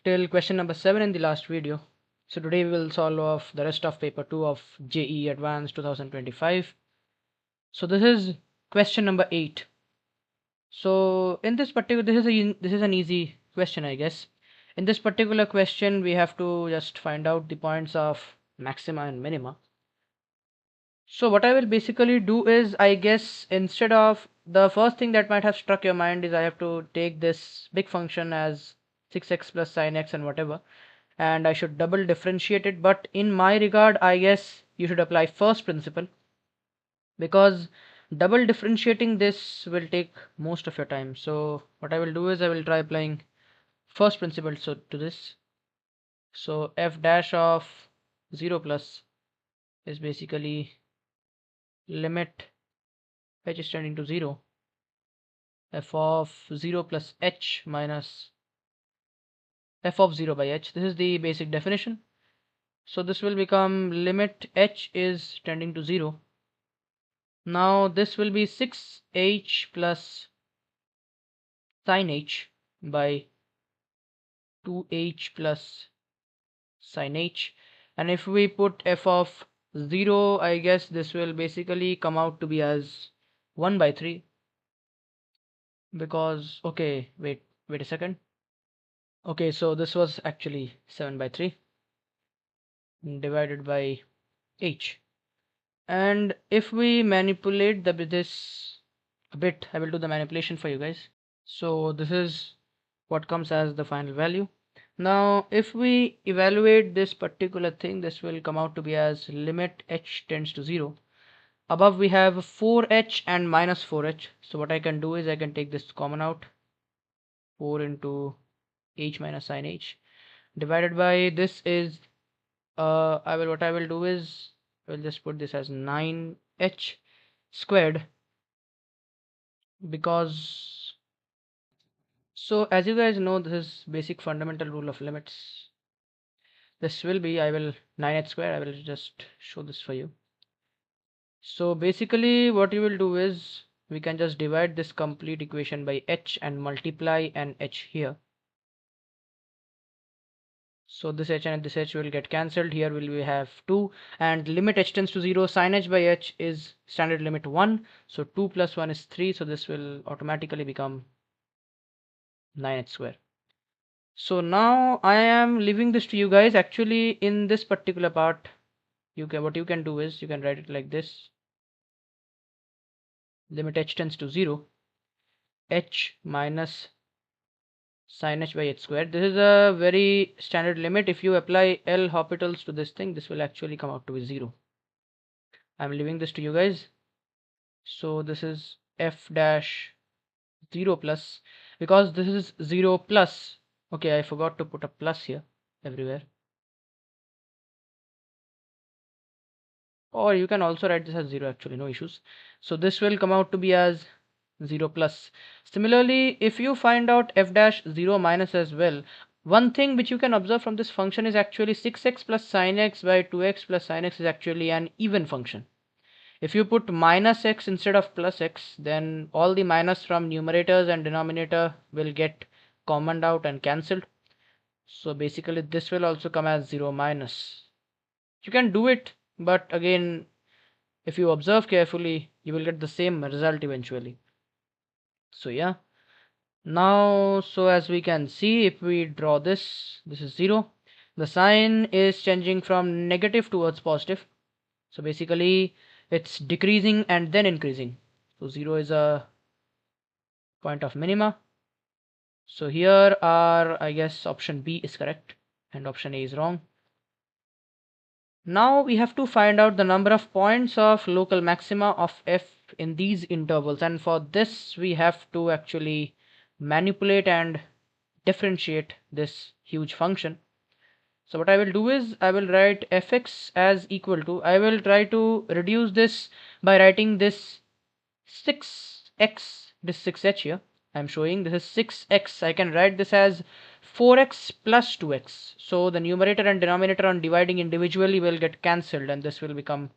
till question number 7 in the last video. So today we will solve off the rest of paper 2 of JEE Advanced 2025. So this is question number 8. So in this particular, this is an easy question, I guess. In this particular question, we have to just find out the points of maxima and minima. So what I will basically do is, I guess, instead of the first thing that might have struck your mind is I have to take this big function as 6x plus sine x and whatever, and I should double differentiate it. But in my regard, I guess you should apply first principle, because double differentiating this will take most of your time. So what I will do is I will try applying first principle to this. So f dash of 0 plus is basically limit h is tending to 0, f of 0 plus h minus f of 0 by h. This is the basic definition. So this will become limit h is tending to 0. Now this will be 6h plus sine h by 2h plus sine h. And if we put f of 0, I guess this will basically come out to be as 1 by 3. Because, okay, wait a second. Okay, so this was actually 7 by 3 divided by h. And if we manipulate this a bit, I will do the manipulation for you guys. So this is what comes as the final value. Now if we evaluate this particular thing, this will come out to be as limit h tends to 0. Above we have 4h and minus 4h. So what I can do is I can take this common out, 4 into h minus sine h, divided by this is what I will do is we'll just put this as 9h squared, because so as you guys know, this is basic fundamental rule of limits. This will be, I will 9h squared, I will just show this for you. So basically what you will do is we can just divide this complete equation by h and multiply an h here. So this h and this h will get cancelled. Here we have 2, and limit h tends to 0, sin h by h is standard limit 1. So 2 plus 1 is 3. So this will automatically become 9h square. So now I am leaving this to you guys. Actually, in this particular part, what you can do is you can write it like this: limit h tends to 0, h minus sin h by h squared. This is a very standard limit. If you apply L'Hospitals to this thing, this will actually come out to be 0. I'm leaving this to you guys. So this is f dash 0 plus, because this is 0 plus. Okay, I forgot to put a plus here everywhere. Or you can also write this as 0, actually, no issues. So this will come out to be as 0 plus. Similarly, if you find out f dash 0 minus as well, one thing which you can observe from this function is actually 6x plus sin x by 2x plus sin x is actually an even function. If you put minus x instead of plus x, then all the minus from numerators and denominator will get commoned out and cancelled. So basically this will also come as 0 minus. You can do it, but again, if you observe carefully, you will get the same result eventually. So yeah, now so as we can see, if we draw this is 0. The sign is changing from negative towards positive. So basically it's decreasing and then increasing. So 0 is a point of minima. So here are, I guess, option B is correct and option A is wrong. Now we have to find out the number of points of local maxima of f in these intervals, and for this we have to actually manipulate and differentiate this huge function. So what I will do is I will write fx as equal to, I will try to reduce this by writing this 6x, this 6h here I'm showing, this is 6x. I can write this as 4x plus 2x. So the numerator and denominator on dividing individually will get cancelled, and this will become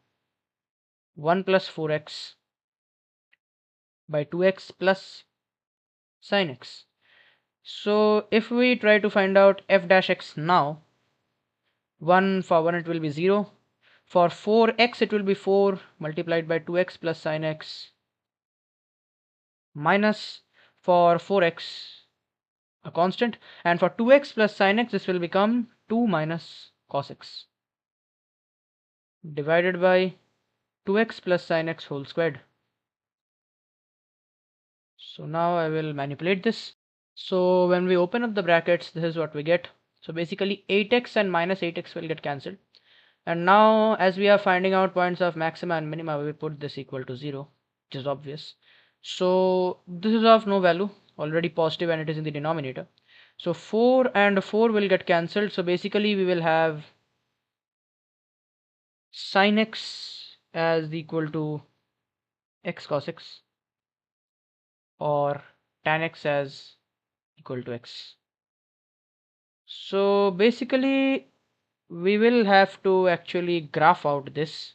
1 plus 4x by 2x plus sin x. So if we try to find out f dash x now, 1 for 1 it will be 0. For 4x it will be 4 multiplied by 2x plus sin x minus, for 4x a constant, and for 2x plus sin x this will become 2 minus cos x divided by 2x plus sin x whole squared. So now I will manipulate this. So when we open up the brackets, this is what we get. So basically 8x and minus 8x will get cancelled. And now as we are finding out points of maxima and minima, we put this equal to 0, which is obvious. So this is of no value, already positive, and it is in the denominator. So 4 and 4 will get cancelled. So basically we will have sin x as equal to x cos x, or tan x as equal to x. So basically we will have to actually graph out this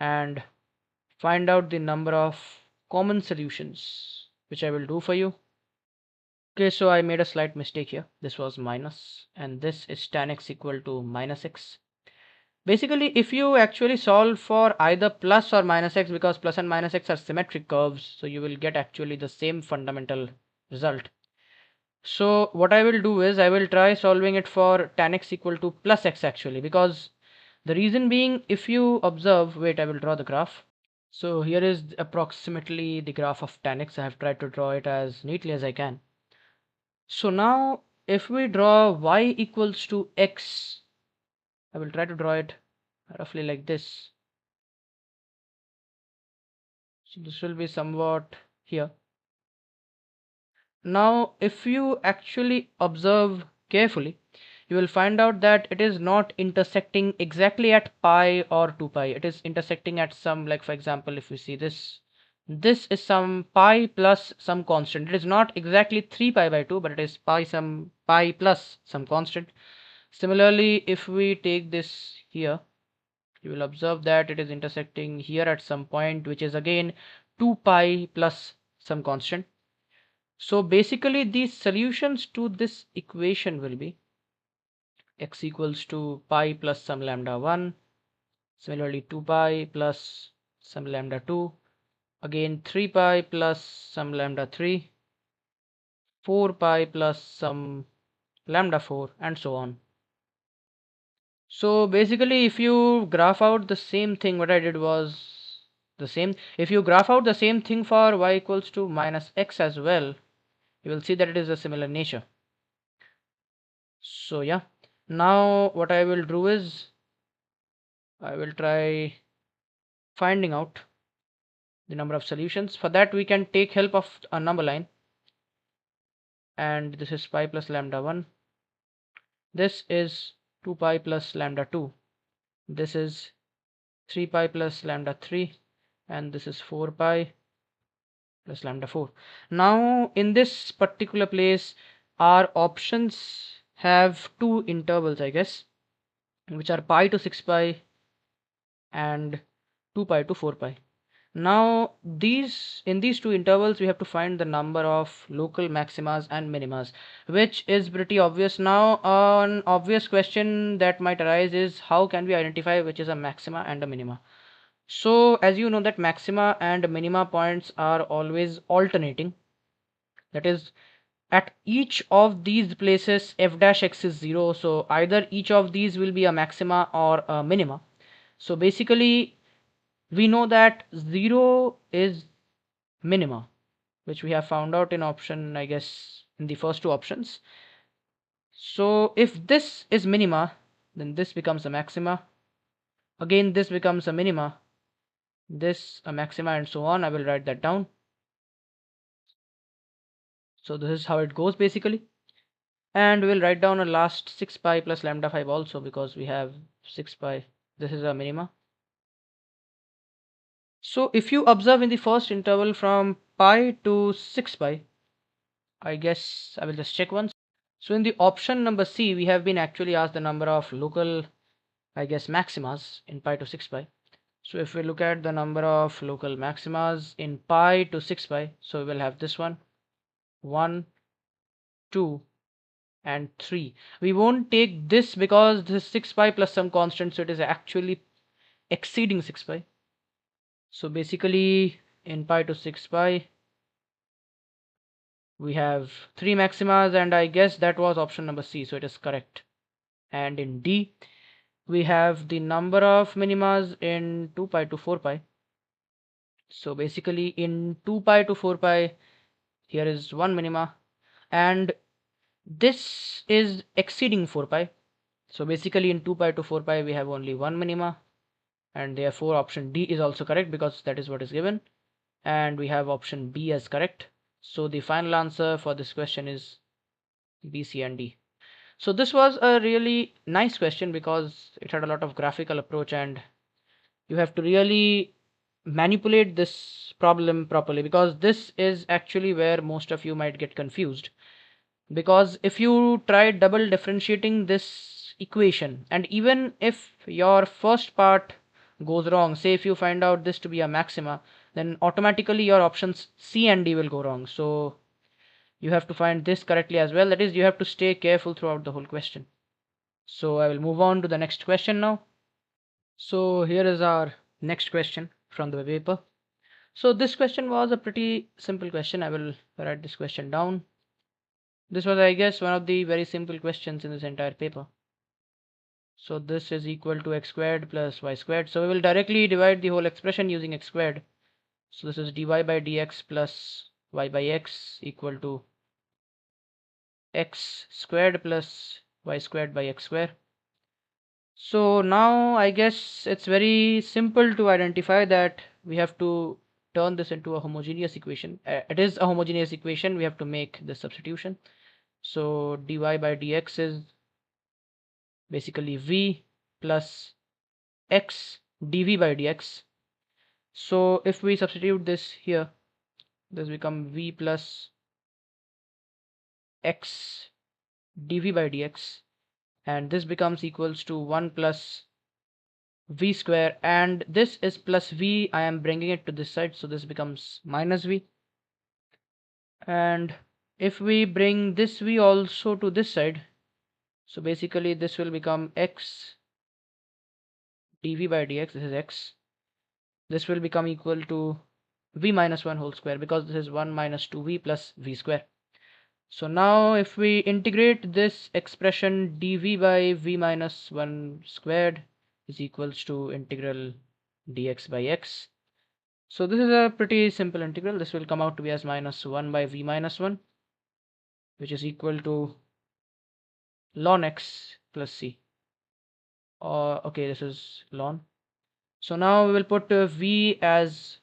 and find out the number of common solutions, which I will do for you. Okay, so I made a slight mistake here. This was minus, and this is tan x equal to minus x. Basically, if you actually solve for either plus or minus x, because plus and minus x are symmetric curves, so you will get actually the same fundamental result. So what I will do is I will try solving it for tan x equal to plus x actually, because the reason being, if you observe, wait, I will draw the graph. So here is approximately the graph of tan x. I have tried to draw it as neatly as I can. So now if we draw y equals to x, I will try to draw it roughly like this. So this will be somewhat here. Now if you actually observe carefully, you will find out that it is not intersecting exactly at pi or 2 pi. It is intersecting at some, like for example, if we see this, this is some pi plus some constant. It is not exactly 3 pi by 2, but it is pi plus some constant. Similarly, if we take this here, you will observe that it is intersecting here at some point, which is again 2 pi plus some constant. So basically these solutions to this equation will be x equals to pi plus some lambda 1, similarly 2 pi plus some lambda 2, again 3 pi plus some lambda 3, 4 pi plus some lambda 4, and so on. So basically if you graph out the same thing, what I did was the same. If you graph out the same thing for y equals to minus x as well, you will see that it is a similar nature. So yeah, now what I will do is I will try finding out the number of solutions. For that we can take help of a number line, and this is pi plus lambda 1, this is 2 pi plus lambda 2, this is 3 pi plus lambda 3, and this is 4 pi plus lambda 4. Now in this particular place our options have two intervals, I guess, which are pi to 6 pi and 2 pi to 4 pi. Now in these two intervals we have to find the number of local maximas and minimas, which is pretty obvious. Now an obvious question that might arise is, how can we identify which is a maxima and a minima? So as you know that maxima and minima points are always alternating, that is, at each of these places f dash x is 0, so either each of these will be a maxima or a minima. So basically we know that 0 is minima, which we have found out in option, I guess, in the first two options. So if this is minima, then this becomes a maxima, again this becomes a minima, this a maxima, and so on. I will write that down. So this is how it goes basically, and we will write down a last 6 pi plus lambda 5 also, because we have 6 pi, this is a minima. So if you observe in the first interval from pi to 6 pi, I guess I will just check once. So in the option number C, we have been actually asked the number of local, I guess, maximas in pi to 6 pi. So if we look at the number of local maximas in pi to 6 pi, so we will have this one, 1, 2, and 3. We won't take this because this is 6 pi plus some constant, so it is actually exceeding 6 pi. So basically in pi to 6 pi we have 3 maximas, and I guess that was option number C, so it is correct. And in D we have the number of minimas in 2 pi to 4 pi. So basically in 2 pi to 4 pi here is one minima, and this is exceeding 4 pi. So basically in 2 pi to 4 pi we have only one minima, and therefore option D is also correct because that is what is given, and we have option B as correct. So the final answer for this question is B, C, and D. So this was a really nice question because it had a lot of graphical approach, and you have to really manipulate this problem properly, because this is actually where most of you might get confused. Because if you try double differentiating this equation, and even if your first part goes wrong, say if you find out this to be a maxima, then automatically your options C and D will go wrong. So you have to find this correctly as well. That is, you have to stay careful throughout the whole question. So I will move on to the next question now. So here is our next question from the paper. So this question was a pretty simple question. I will write this question down. This was, I guess, one of the very simple questions in this entire paper. So this is equal to x squared plus y squared. So we will directly divide the whole expression using x squared. So this is dy by dx plus y by x equal to x squared plus y squared by x squared. So now I guess it's very simple to identify that we have to turn this into a homogeneous equation. It is a homogeneous equation. We have to make this substitution. So dy by dx is basically v plus x dv by dx. So if we substitute this here, this become v plus x dv by dx, and this becomes equals to 1 plus v square, and this is plus v. I am bringing it to this side, so this becomes minus v. And if we bring this v also to this side, so basically this will become x dv by dx. This is x. This will become equal to v minus 1 whole square, because this is 1 minus 2v plus v square. So now if we integrate this expression, dv by v minus 1 squared is equals to integral dx by x. So this is a pretty simple integral. This will come out to be as minus 1 by v minus 1, which is equal to ln x plus c. Okay, this is ln. So now we will put v as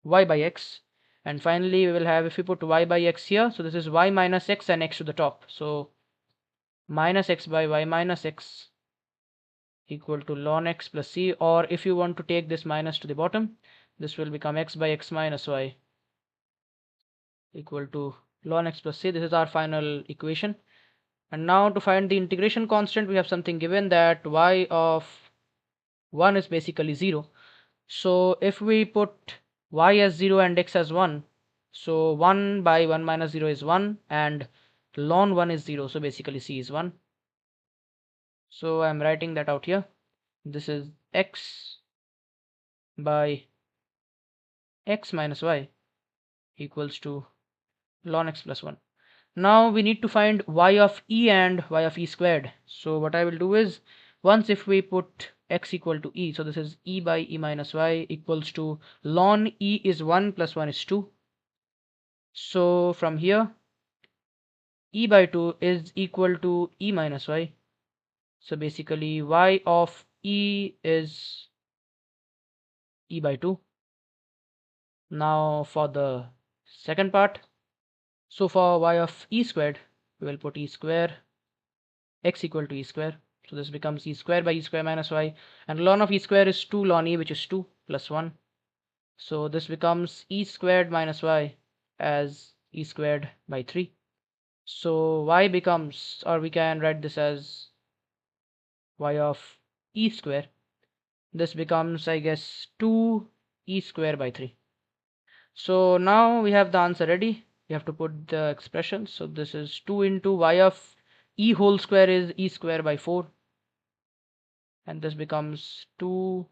y by x, and finally we will have, if we put y by x here, so this is y minus x and x to the top. So minus x by y minus x equal to ln x plus c, or if you want to take this minus to the bottom, this will become x by x minus y equal to ln x plus c. This is our final equation. And now to find the integration constant, we have something given that y of 1 is basically 0. So if we put y as 0 and x as 1, so 1 by 1 minus 0 is 1, and ln 1 is 0, so basically c is 1. So I'm writing that out here. This is x by x minus y equals to ln x plus 1. Now we need to find y of e and y of e squared. So what I will do is, once if we put x equal to e, so this is e by e minus y equals to ln e is 1 plus 1 is 2. So from here e by 2 is equal to e minus y. So basically y of e is e by 2. Now for the second part, so for y of e squared, we will put e square x equal to e square. So this becomes e square by e square minus y, and ln of e square is 2 ln e, which is 2 plus 1. So this becomes e squared minus y as e squared by 3. So y becomes, or we can write this as y of e square. This becomes, I guess, 2 e square by 3. So now we have the answer ready. you have to put the expression. So this is 2 into y of e whole square is e square by 4, and this becomes 2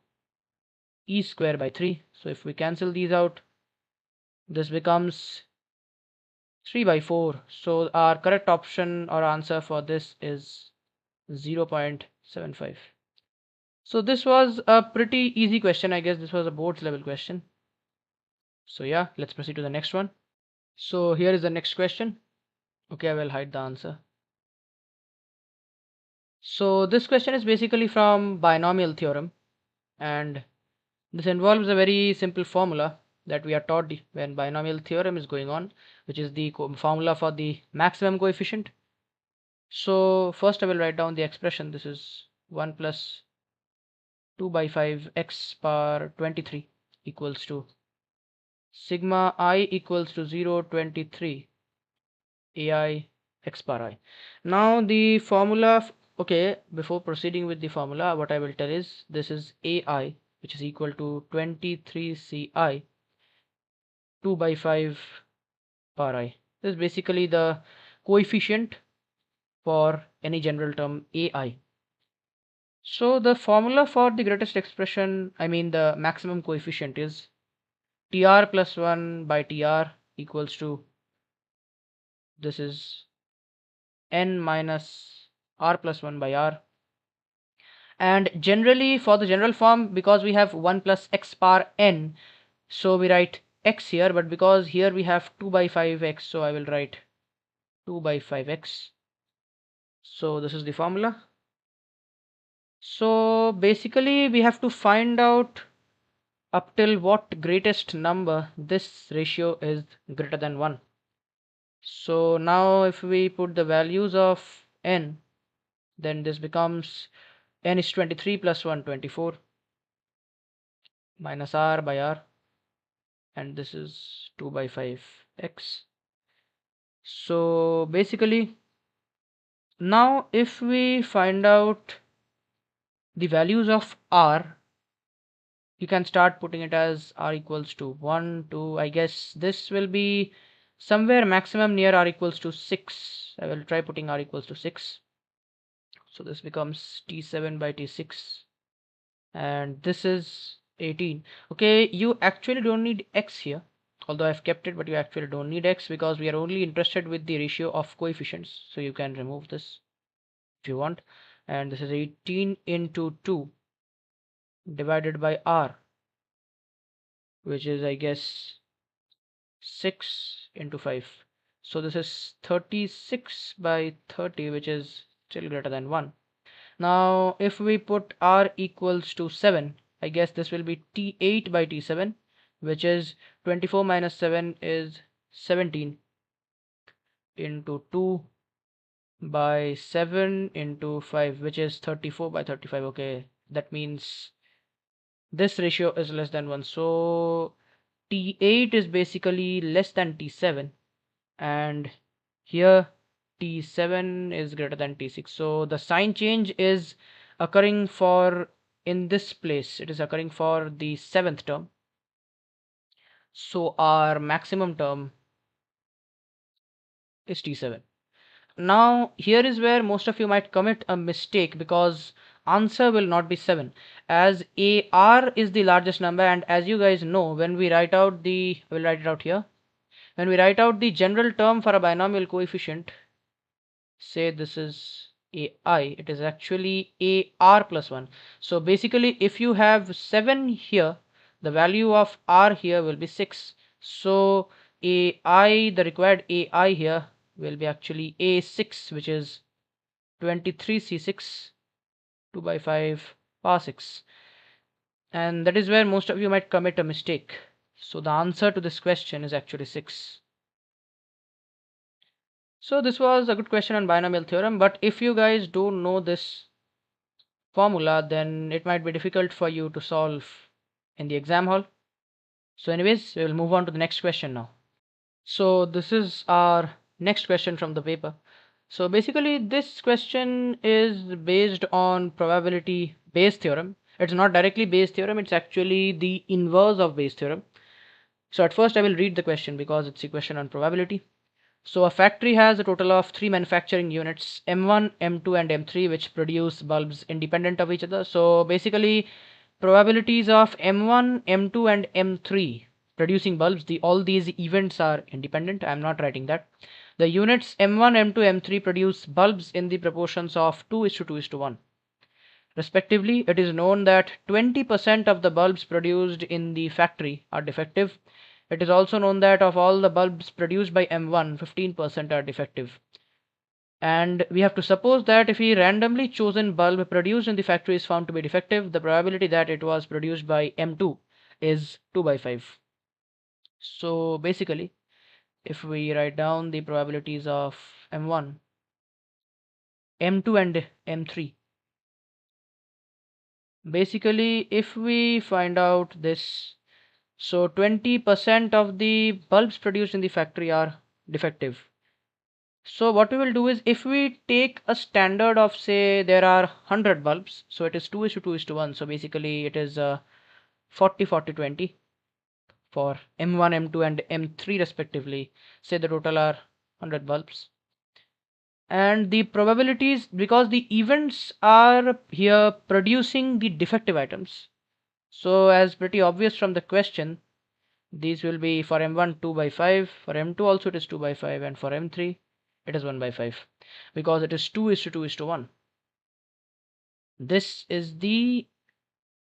e square by 3. So if we cancel these out, this becomes 3 by 4. So our correct option or answer for this is 0.75. So this was a pretty easy question. I guess this was a boards level question. So yeah, let's proceed to the next one. So here is the next question. Okay, I will hide the answer. So this question is basically from binomial theorem, and this involves a very simple formula that we are taught when binomial theorem is going on, which is the formula for the maximum coefficient. So first I will write down the expression. This is 1 plus 2 by 5 x power 23 equals to sigma I equals to 0.23 ai x power I. Now the formula, okay, before proceeding with the formula, what I will tell is this is ai, which is equal to 23 ci 2 by 5 power I. This is basically the coefficient for any general term ai. So the formula for the greatest expression, I mean the maximum coefficient, is tr plus 1 by tr equals to, this is n minus r plus 1 by r. And generally for the general form, because we have 1 plus x power n, so we write x here, but because here we have 2 by 5x, so I will write 2 by 5x. So this is the formula. So basically we have to find out up till what greatest number this ratio is greater than 1. So now if we put the values of n, then this becomes n is 23 plus 1 24 minus r by r, and this is 2 by 5x. So basically now if we find out the values of r, you can start putting it as r equals to 1, 2. I guess this will be somewhere maximum near r equals to 6. I will try putting r equals to 6. So this becomes t7 by t6, and this is 18. Okay, you actually don't need x here, although I've kept it, but you actually don't need x because we are only interested with the ratio of coefficients. So you can remove this if you want, and this is 18 into 2 divided by r, which is I guess 6 into 5. So this is 36 by 30, which is still greater than 1. Now if we put r equals to 7, I guess this will be t8 by t7, which is 24 minus 7 is 17 into 2 by 7 into 5, which is 34 by 35. Okay, that means this ratio is less than 1. So t8 is basically less than t7, and here t7 is greater than t6. So the sign change is occurring for, in this place it is occurring for the 7th term. So our maximum term is t7. Now here is where most of you might commit a mistake, because answer will not be 7, as ar is the largest number, and as you guys know, when we write out the, I will write it out here, when we write out the general term for a binomial coefficient, say this is ai, it is actually ar plus 1. So basically if you have 7 here, the value of r here will be 6. So ai, the required ai here will be actually a6, which is 23c6 2 by 5 power 6, and that is where most of you might commit a mistake. So the answer to this question is actually 6. So this was a good question on binomial theorem, but if you guys don't know this formula, then it might be difficult for you to solve in the exam hall. So anyways, we will move on to the next question now. So this is our next question from the paper. So basically this question is based on probability Bayes theorem. It's not directly Bayes theorem, it's actually the inverse of Bayes theorem. So at first I will read the question because it's a question on probability. So a factory has a total of 3 manufacturing units, M1, M2 and M3, which produce bulbs independent of each other. So basically probabilities of M1, M2 and M3 producing bulbs, all these events are independent. I'm not writing that. The units M1, M2, M3 produce bulbs in the proportions of 2:2:1. Respectively, it is known that 20% of the bulbs produced in the factory are defective. It is also known that of all the bulbs produced by M1, 15% are defective. And we have to suppose that if a randomly chosen bulb produced in the factory is found to be defective, the probability that it was produced by M2 is 2 by 5. So basically, if we write down the probabilities of M1, M2 and M3, basically if we find out this, so 20% of the bulbs produced in the factory are defective. So what we will do is, if we take a standard of, say there are 100 bulbs, so it is 2:2:1. So basically it is 40 40 20 for M1, M2 and M3 respectively. Say the total are 100 bulbs. And the probabilities, because the events are here producing the defective items, so as pretty obvious from the question, these will be for M1 2 by 5, for M2 also it is 2 by 5, and for M3 it is 1 by 5, because it is 2:2:1. This is the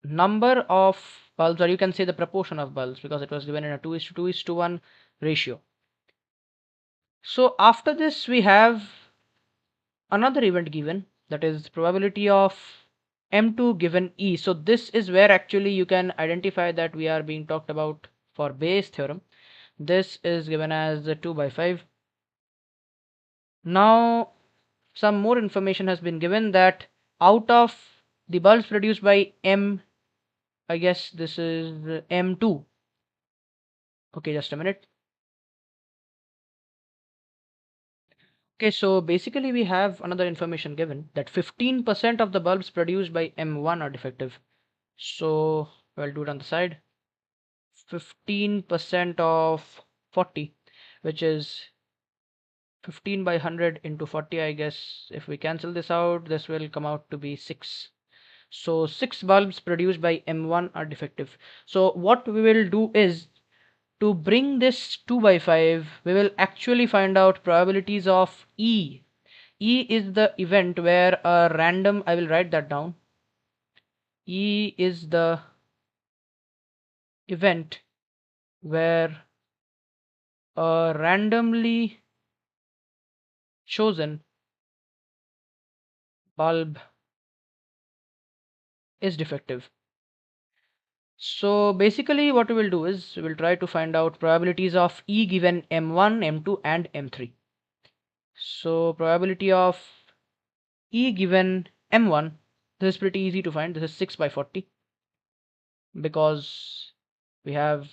number of bulbs, or you can say the proportion of bulbs, because it was given in a 2:2:1 ratio. So after this we have another event given, that is probability of M2 given E. So this is where actually you can identify that we are being talked about for Bayes theorem. This is given as 2 by 5. Now some more information has been given that out of the bulbs produced by M, I guess this is M2. Okay, just a minute. Okay, so basically we have another information given that 15% of the bulbs produced by M1 are defective. So I'll do it on the side. 15% of 40, which is 15 by 100 into 40, I guess. If we cancel this out, this will come out to be 6. So 6 bulbs produced by M1 are defective. So what we will do is, to bring this 2 by 5, we will actually find out probabilities of E. E is the event where a random, I will write that down. E is the event where a randomly chosen bulb is defective. So basically what we will do is, we will try to find out probabilities of E given M1, M2 and M3. So probability of E given M1, this is pretty easy to find. This is 6 by 40, because we have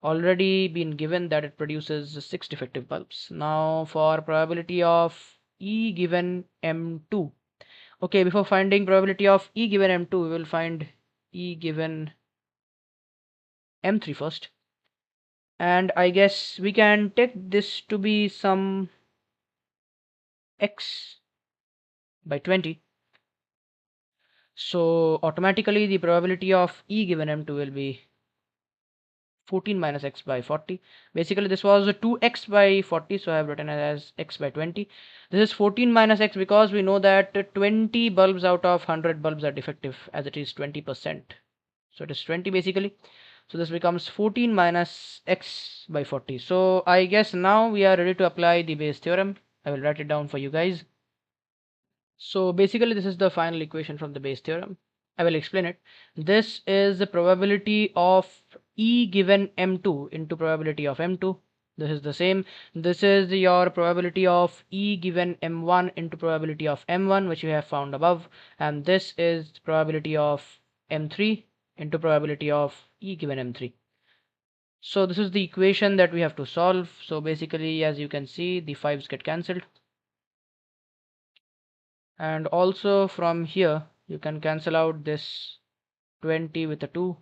already been given that it produces 6 defective bulbs. Now for probability of E given M2. Okay, before finding probability of E given M2, we will find E given M3 first. And I guess we can take this to be some x by 20. So automatically the probability of E given M2 will be 14 minus x by 40. Basically this was 2x by 40, so I have written it as x by 20. This is 14 minus x, because we know that 20 bulbs out of 100 bulbs are defective, as it is 20%. So it is 20 basically. So this becomes 14 minus x by 40. So I guess now we are ready to apply the Bayes theorem. I will write it down for you guys. So basically this is the final equation from the Bayes theorem. I will explain it. This is the probability of E given M2 into probability of M2. This is the same. This is your probability of E given M1 into probability of M1, which we have found above. And this is probability of M3 into probability of E given M3. So this is the equation that we have to solve. So basically, as you can see, the 5's get cancelled. And also from here, you can cancel out this 20 with a 2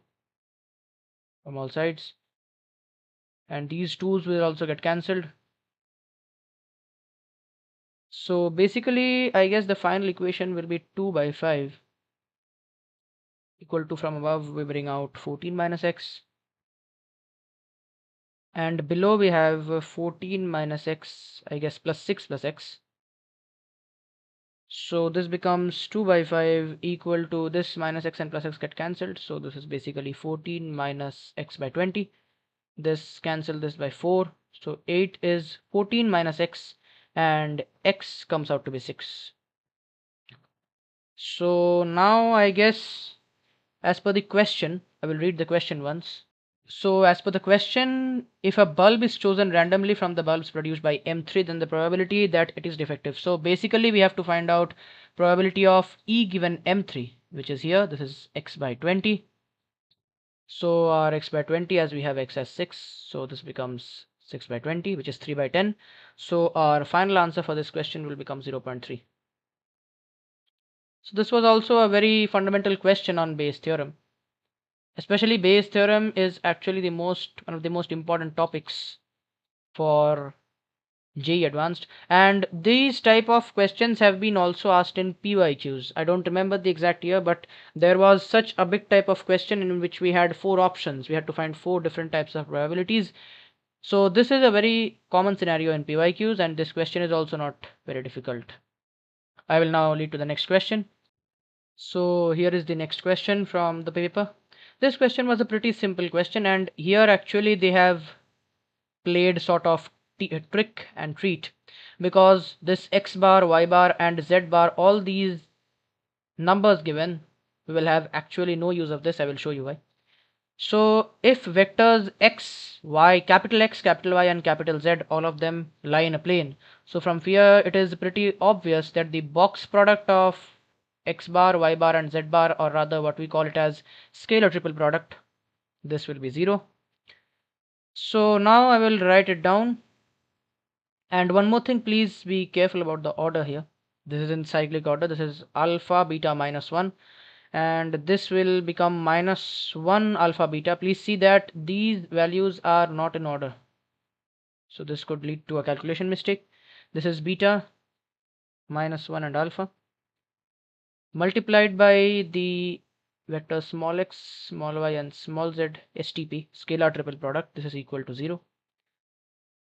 from all sides. And these 2's will also get cancelled. So basically, I guess the final equation will be 2 by 5 equal to, from above we bring out 14 minus x, and below we have 14 minus x, I guess, plus 6 plus x. So this becomes 2 by 5 equal to, this minus x and plus x get cancelled, so this is basically 14 minus x by 20. This cancel this by 4, so 8 is 14 minus x, and x comes out to be 6. So now I guess, as per the question, I will read the question once. So as per the question, if a bulb is chosen randomly from the bulbs produced by M3, then the probability that it is defective. So basically we have to find out probability of E given M3, which is here. This is x by 20. So our x by 20, as we have x as 6, so this becomes 6 by 20, which is 3 by 10. So our final answer for this question will become 0.3. So this was also a very fundamental question on Bayes' theorem. Especially Bayes' theorem is actually one of the most important topics for JEE Advanced, and these type of questions have been also asked in PYQs. I don't remember the exact year, but there was such a big type of question in which we had 4 options. We had to find 4 different types of probabilities. So this is a very common scenario in PYQs, and this question is also not very difficult. I will now lead to the next question. So here is the next question from the paper. This question was a pretty simple question, and here actually they have played sort of trick and treat, because this x bar, y bar and z bar, all these numbers given, we will have actually no use of this. I will show you why. So if vectors x, y, capital X, capital Y and capital Z, all of them lie in a plane, so from here it is pretty obvious that the box product of x bar, y bar and z bar, or rather what we call it as scalar triple product, this will be 0. So now I will write it down. And one more thing, please be careful about the order here. This is in cyclic order. This is alpha beta minus 1, and this will become minus 1 alpha beta. Please see that these values are not in order, so this could lead to a calculation mistake. This is beta minus 1 and alpha multiplied by the vector small x, small y and small z, STP, scalar triple product. This is equal to 0.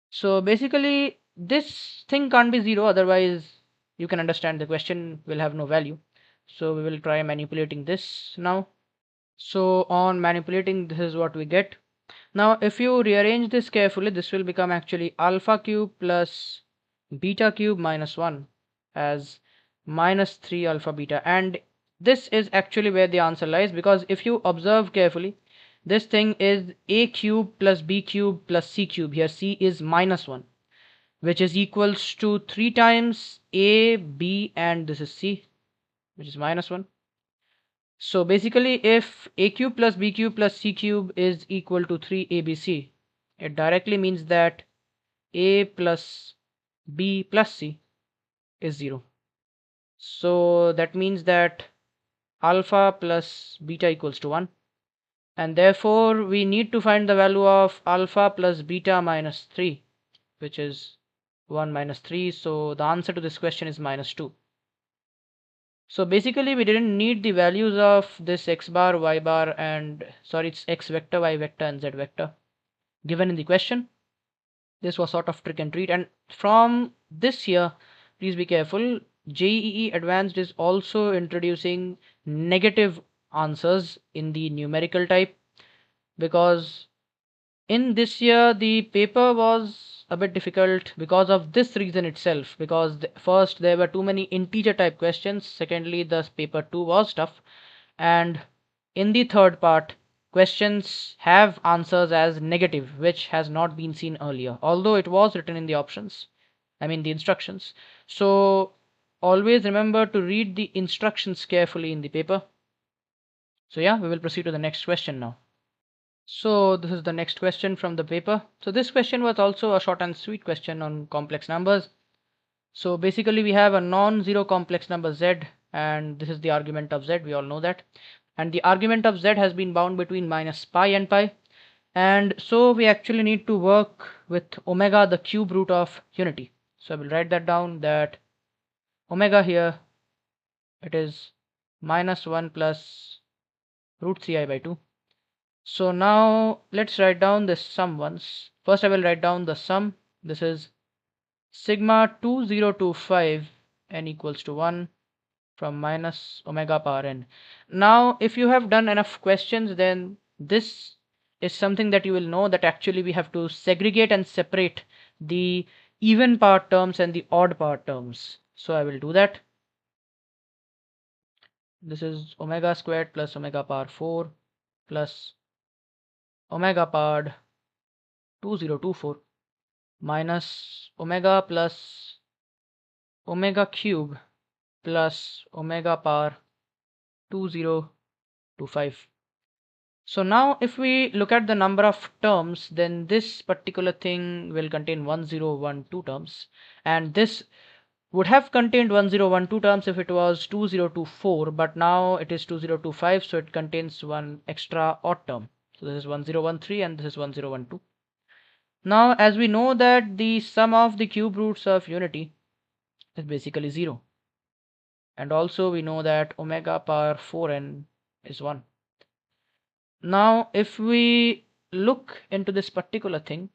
So basically this thing can't be 0, otherwise you can understand the question will have no value. So we will try manipulating this now. So on manipulating, this is what we get. Now if you rearrange this carefully, this will become actually alpha cube plus beta cube minus 1 as minus 3 alpha beta, and this is actually where the answer lies, because if you observe carefully, this thing is a cube plus b cube plus c cube. Here c is minus 1, which is equals to 3 times a, b and this is c, which is minus 1. So basically if a cube plus b cube plus c cube is equal to 3abc, it directly means that a plus b plus c is 0. So that means that alpha plus beta equals to 1, and therefore we need to find the value of alpha plus beta minus 3, which is 1 minus 3. So the answer to this question is minus 2. So basically we didn't need the values of this x bar, y bar and it's x vector, y vector and z vector given in the question. This was sort of trick and treat, and from this year, please be careful, JEE Advanced is also introducing negative answers in the numerical type, because in this year the paper was a bit difficult because of this reason itself, because first there were too many integer type questions, secondly the paper 2 was tough, and in the third part questions have answers as negative, which has not been seen earlier, although it was written in the options, I mean the instructions. So always remember to read the instructions carefully in the paper. So yeah, we will proceed to the next question now. So this is the next question from the paper. So this question was also a short and sweet question on complex numbers. So basically we have a non-zero complex number z, and this is the argument of z, we all know that, and the argument of z has been bound between minus pi and pi, and so we actually need to work with omega, the cube root of unity. So I will write that down, that omega here, it is minus 1 plus root 3i by 2. So now let's write down this sum once. First I will write down the sum. This is sigma 2025 n equals to 1 from minus omega power n. Now if you have done enough questions, then this is something that you will know, that actually we have to segregate and separate the even part terms and the odd part terms. So I will do that. This is omega squared plus omega power 4 plus omega powered 2024 minus omega plus omega cube plus omega power 2025. So now if we look at the number of terms, then this particular thing will contain 1012 terms, and this would have contained 1012 terms if it was 2024, but now it is 2025, so it contains one extra odd term. So this is 1013 and this is 1012. Now as we know that the sum of the cube roots of unity is basically 0, and also we know that omega power 4n is 1. Now if we look into this particular thing,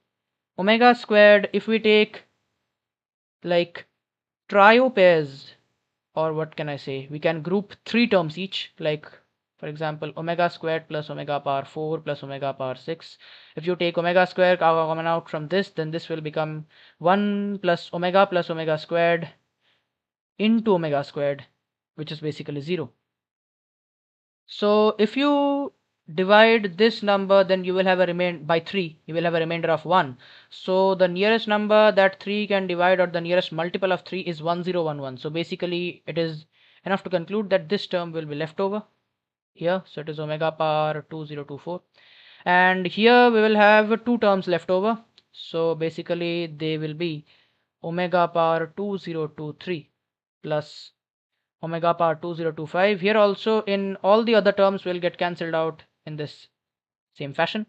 omega squared, if we take like trio pairs, or what can I say, we can group 3 terms each, like for example omega squared plus omega power 4 plus omega power 6. If you take omega squared common out from this, then this will become 1 plus omega squared into omega squared, which is basically 0. So if you divide this number, then you will have a remain by 3, you will have a remainder of 1. So the nearest number that 3 can divide, or the nearest multiple of 3, is 1011. So basically it is enough to conclude that this term will be left over here. So it is omega power 2024, and here we will have 2 terms left over. So basically they will be omega power 2023 plus omega power 2025. Here also, in all the other terms will get cancelled out in this same fashion.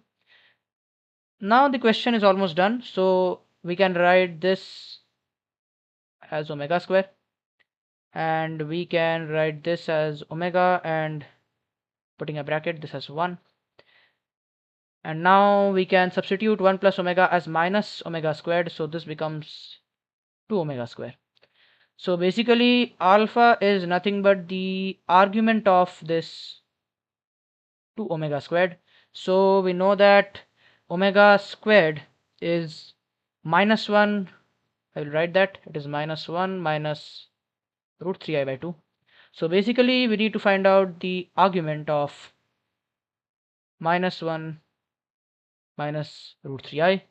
Now the question is almost done, so we can write this as omega square, and we can write this as omega, and putting a bracket, this as 1. And now we can substitute 1 plus omega as minus omega squared, so this becomes 2 omega square. So basically alpha is nothing but the argument of this 2 omega squared. So we know that omega squared is minus 1. I will write that it is minus 1 minus root 3i by 2. So basically we need to find out the argument of minus 1 minus root 3i.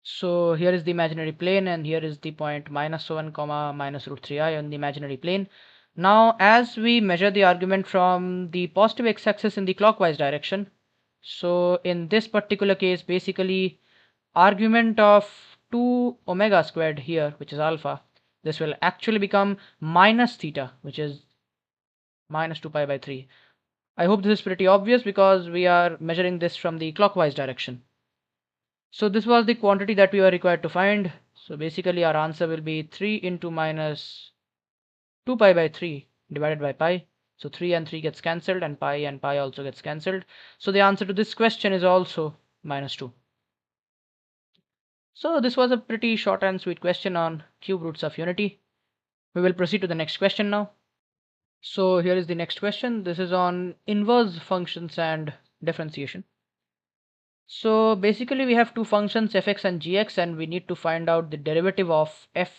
So here is the imaginary plane, and here is the point minus 1 comma minus root 3i on the imaginary plane. Now as we measure the argument from the positive x-axis in the clockwise direction, so in this particular case, basically argument of 2 omega squared here, which is alpha, this will actually become minus theta, which is minus 2 pi by 3. I hope this is pretty obvious because we are measuring this from the clockwise direction. So this was the quantity that we were required to find. So basically our answer will be 3 into minus 2 pi by 3 divided by pi. So 3 and 3 gets cancelled, and pi also gets cancelled. So the answer to this question is also minus 2. So this was a pretty short and sweet question on cube roots of unity. We will proceed to the next question now. So here is the next question. This is on inverse functions and differentiation. So basically we have two functions fx and gx, and we need to find out the derivative of f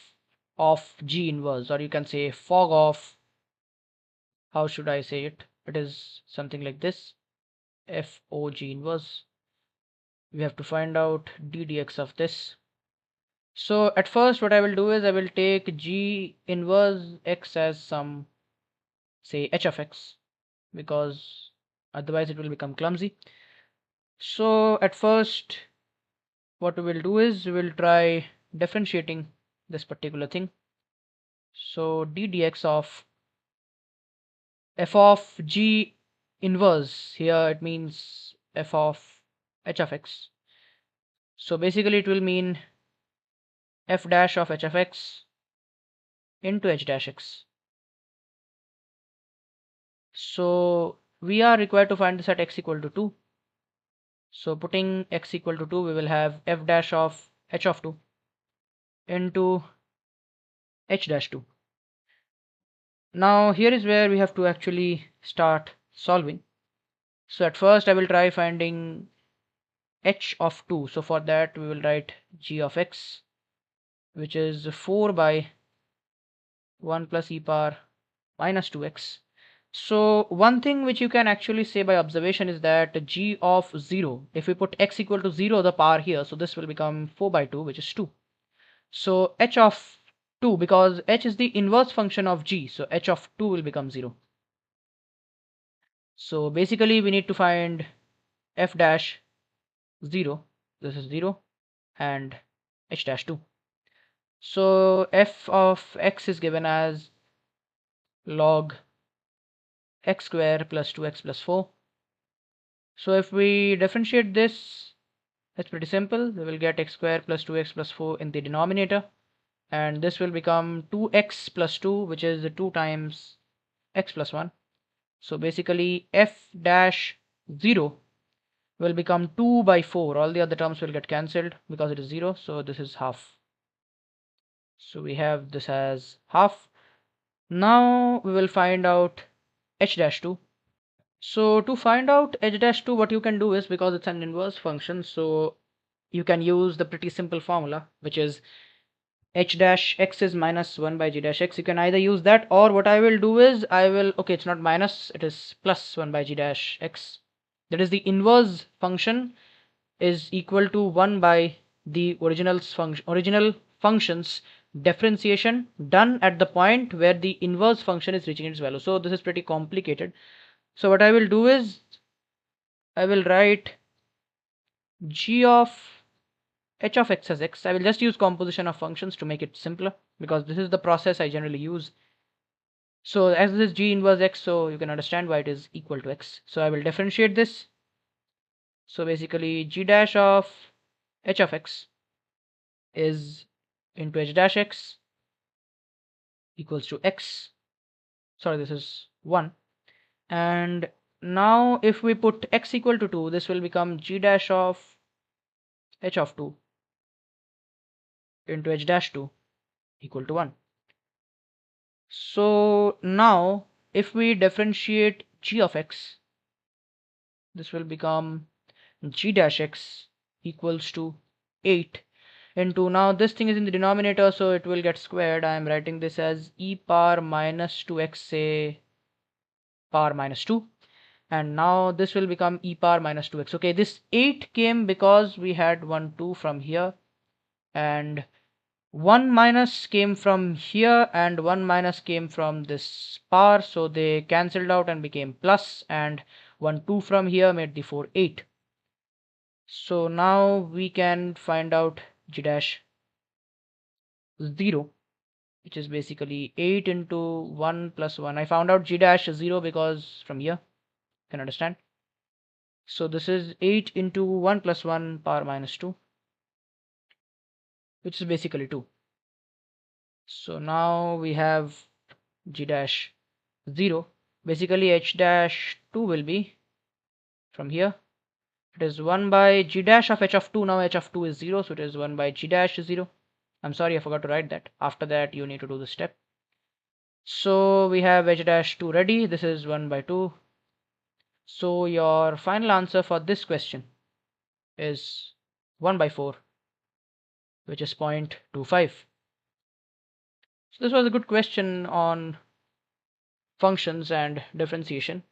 of g inverse, or you can say fog of, how should I say it? It is something like this, f o g inverse. We have to find out d dx of this. So at first what I will do is I will take g inverse x as some, say, h of x, because otherwise it will become clumsy. So at first what we will do is we will try differentiating this particular thing. So d dx of f of g inverse, here it means f of h of x. So basically it will mean f dash of h of x into h dash x. So we are required to find this at x equal to 2. So putting x equal to 2, we will have f dash of h of 2 into h dash 2. Now here is where we have to actually start solving. So at first I will try finding h of 2. So for that we will write g of x, which is 4 by 1 plus e power minus 2x. So one thing which you can actually say by observation is that g of 0, if we put x equal to 0 the power here, so this will become 4 by 2, which is 2. So h of 2, because h is the inverse function of g, so h of 2 will become 0. So basically we need to find f dash 0, this is 0, and h dash 2. So f of x is given as log x square plus 2x plus 4. So if we differentiate this, it's pretty simple. We will get x square plus 2x plus 4 in the denominator, and this will become 2x plus 2, which is 2 times x plus 1. So basically f dash 0 will become 2 by 4. All the other terms will get cancelled because it is 0, so this is half. So we have this as half. Now we will find out h dash 2. So to find out h dash 2, what you can do is, because it's an inverse function, so you can use the pretty simple formula, which is h dash x is minus 1 by g dash x. You can either use that, or what I will do is okay, it's not minus, it is plus 1 by g dash x. That is, the inverse function is equal to 1 by the original function's differentiation done at the point where the inverse function is reaching its value. So this is pretty complicated. So what I will do is I will write g of h of x as x. I will just use composition of functions to make it simpler, because this is the process I generally use. So as this is g inverse x, so you can understand why it is equal to x. So I will differentiate this. So basically g dash of h of x is into h dash x equals to x. Sorry, this is 1. And now if we put x equal to 2, this will become g dash of h of 2 into h dash 2 equal to 1. So now if we differentiate g of x, this will become g dash x equals to 8 into, now this thing is in the denominator, so it will get squared. I am writing this as e power minus 2x, say power minus 2, and now this will become e power minus 2x. Okay, this 8 came because we had 1 2 from here, and 1 minus came from here, and 1 minus came from this power, so they cancelled out and became plus, and 1 2 from here made the 4 8. So now we can find out g dash 0, which is basically 8 into 1 plus 1. I found out g dash 0 because from here, you can understand. So this is 8 into 1 plus 1 power minus 2, which is basically 2. So now we have g dash 0. Basically h dash 2 will be from here. It is 1 by g dash of h of 2. Now h of 2 is 0, so it is 1 by g dash 0. I'm sorry, I forgot to write that. After that you need to do the step. So we have h dash 2 ready. This is 1 by 2. So your final answer for this question is 1 by 4, which is 0.25. So this was a good question on functions and differentiation,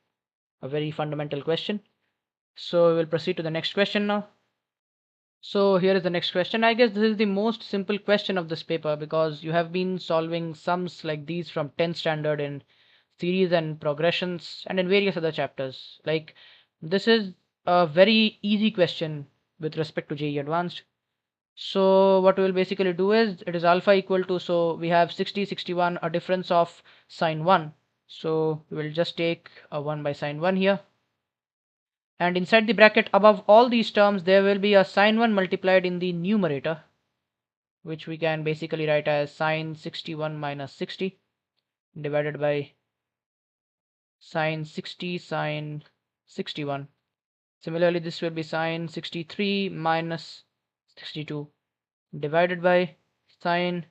a very fundamental question. So we will proceed to the next question now. So here is the next question. I guess this is the most simple question of this paper, because you have been solving sums like these from 10th standard in series and progressions and in various other chapters. Like, this is a very easy question with respect to JEE Advanced. So what we will basically do is, it is alpha equal to, so we have 60 61, a difference of sine 1. So we will just take a 1 by sine 1 here, and inside the bracket above all these terms there will be a sine 1 multiplied in the numerator, which we can basically write as sine 61 minus 60 divided by sine 60 sine 61. Similarly, this will be sine 63 minus 62 divided by sine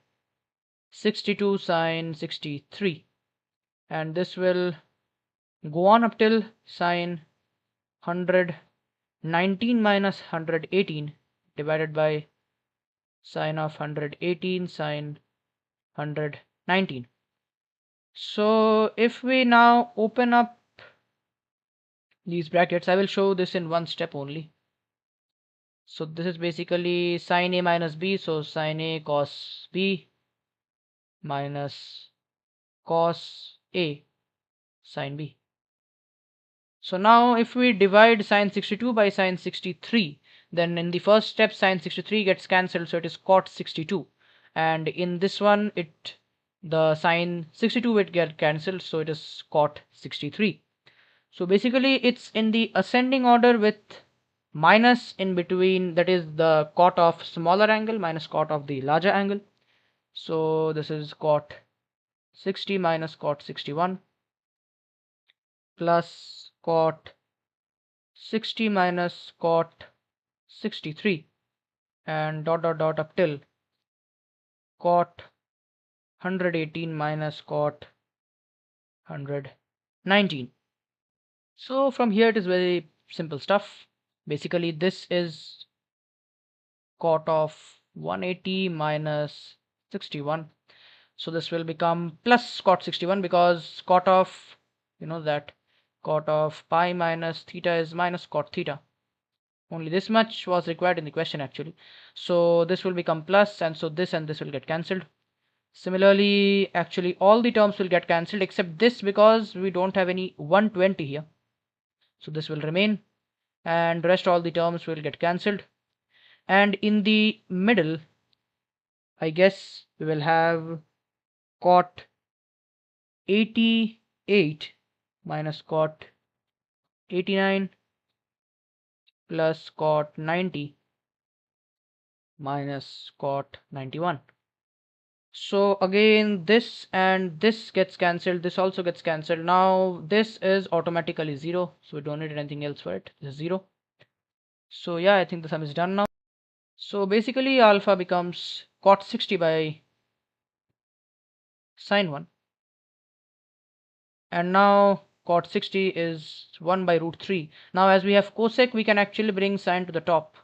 62 sine 63, and this will go on up till sine 119 minus 118 divided by sine of 118 sine 119. So if we now open up these brackets, I will show this in one step only. So this is basically sine a minus b, so sine a cos b minus cos a sine b. So now if we divide sine 62 by sine 63, then in the first step sine 63 gets cancelled, so it is cot 62, and in this one the sine 62 will get cancelled, so it is cot 63. So basically it's in the ascending order with minus in between, that is the cot of smaller angle minus cot of the larger angle. So this is cot 60 minus cot 61 plus cot 60 minus cot 63 and dot dot dot up till cot 118 minus cot 119. So from here it is very simple stuff. Basically this is cot of 180 minus 61, so this will become plus cot 61 because cot of, that cot of pi minus theta is minus cot theta. Only this much was required in the question actually. So this will become plus, and so this and this will get cancelled. Similarly, actually all the terms will get cancelled except this, because we don't have any 120 here, so this will remain, and rest all the terms will get cancelled. And in the middle, I guess we will have cot 88 minus cot 89 plus cot 90 minus cot 91. So again this and this gets cancelled, this also gets cancelled. Now this is automatically 0, so we don't need anything else for it. This is 0. So yeah, I think the sum is done now. So basically alpha becomes cot 60 by sine 1, and now cot 60 is 1 by root 3. Now as we have cosec, we can actually bring sine to the top,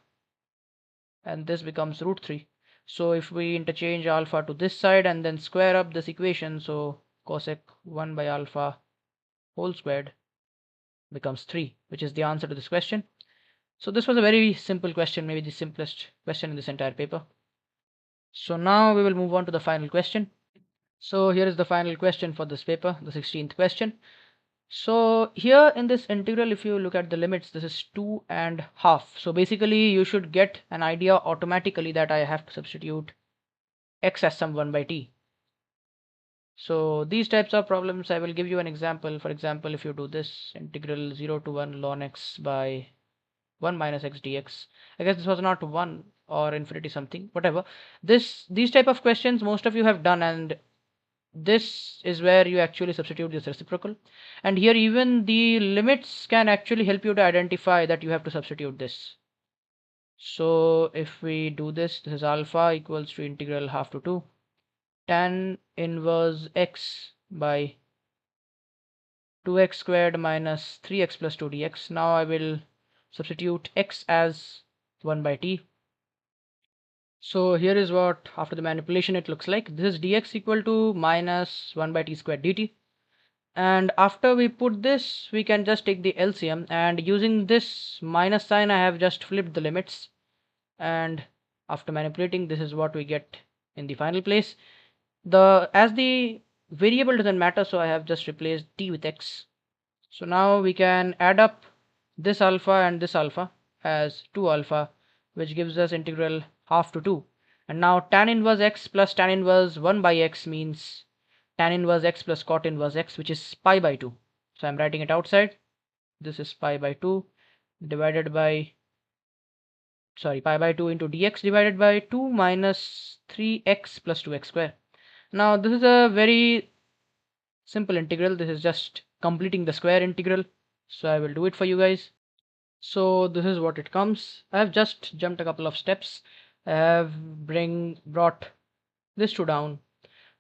and this becomes root 3. So if we interchange alpha to this side and then square up this equation, so cosec 1 by alpha whole squared becomes 3, which is the answer to this question. So this was a very simple question, maybe the simplest question in this entire paper. So now we will move on to the final question. So here is the final question for this paper, the 16th question. So here in this integral, if you look at the limits, this is 2.5. So basically you should get an idea automatically that I have to substitute x as some 1 by t. So these types of problems, I will give you an example. For example, if you do this integral 0 to 1 ln x by 1 minus x dx, I guess this was not 1 or infinity something, whatever. These type of questions most of you have done, and this is where you actually substitute this reciprocal, and here even the limits can actually help you to identify that you have to substitute this. So if we do this, this is alpha equals to integral half to 2 tan inverse x by 2x squared minus 3x plus 2 dx. Now I will substitute x as 1 by t. So here is what after the manipulation it looks like. This is dx equal to minus 1 by t squared dt, and after we put this we can just take the LCM, and using this minus sign I have just flipped the limits, and after manipulating this is what we get in the final place. As the variable doesn't matter, so I have just replaced t with x. So now we can add up this alpha and this alpha as 2 alpha, which gives us integral half to 2. And now tan inverse x plus tan inverse 1 by x means tan inverse x plus cot inverse x, which is pi by 2. So I'm writing it outside. This is pi by 2 divided by, pi by 2 into dx divided by 2 minus 3x plus 2x square. Now this is a very simple integral. This is just completing the square integral. So I will do it for you guys. So this is what it comes. I have just jumped a couple of steps. I have brought this 2 down,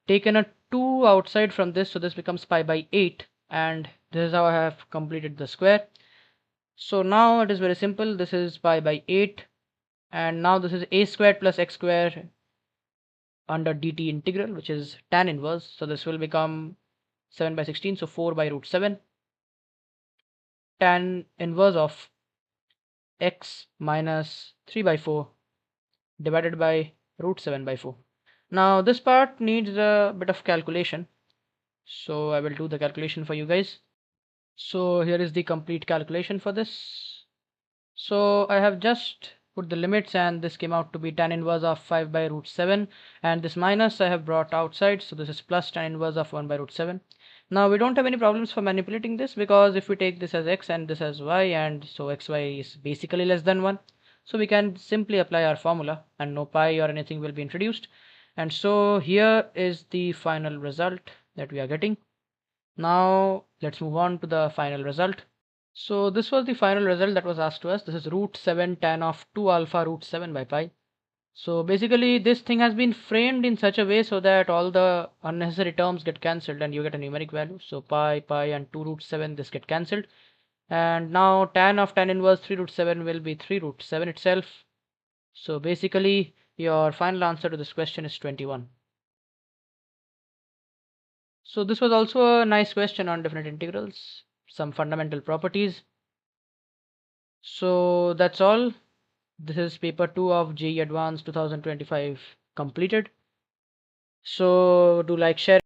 taken a 2 outside from this, so this becomes pi by 8, and this is how I have completed the square. So now it is very simple. This is pi by 8, and now this is a squared plus x squared under dt integral, which is tan inverse. So this will become 7 by 16, so 4 by root 7, tan inverse of x minus 3 by 4 divided by root 7 by 4. Now this part needs a bit of calculation, so I will do the calculation for you guys. So here is the complete calculation for this. So I have just put the limits, and this came out to be tan inverse of 5 by root 7, and this minus I have brought outside, so this is plus tan inverse of 1 by root 7. Now we don't have any problems for manipulating this, because if we take this as x and this as y, and so xy is basically less than 1, so we can simply apply our formula and no pi or anything will be introduced. And so here is the final result that we are getting. Now let's move on to the final result. So this was the final result that was asked to us. This is root 7 tan of 2 alpha root 7 by pi. So basically this thing has been framed in such a way so that all the unnecessary terms get cancelled and you get a numeric value. So pi and 2 root 7, this get cancelled. And now tan of tan inverse 3 root 7 will be 3 root 7 itself. So basically your final answer to this question is 21. So this was also a nice question on definite integrals, some fundamental properties. So that's all. This is paper 2 of JEE Advanced 2025 completed. So do like, share.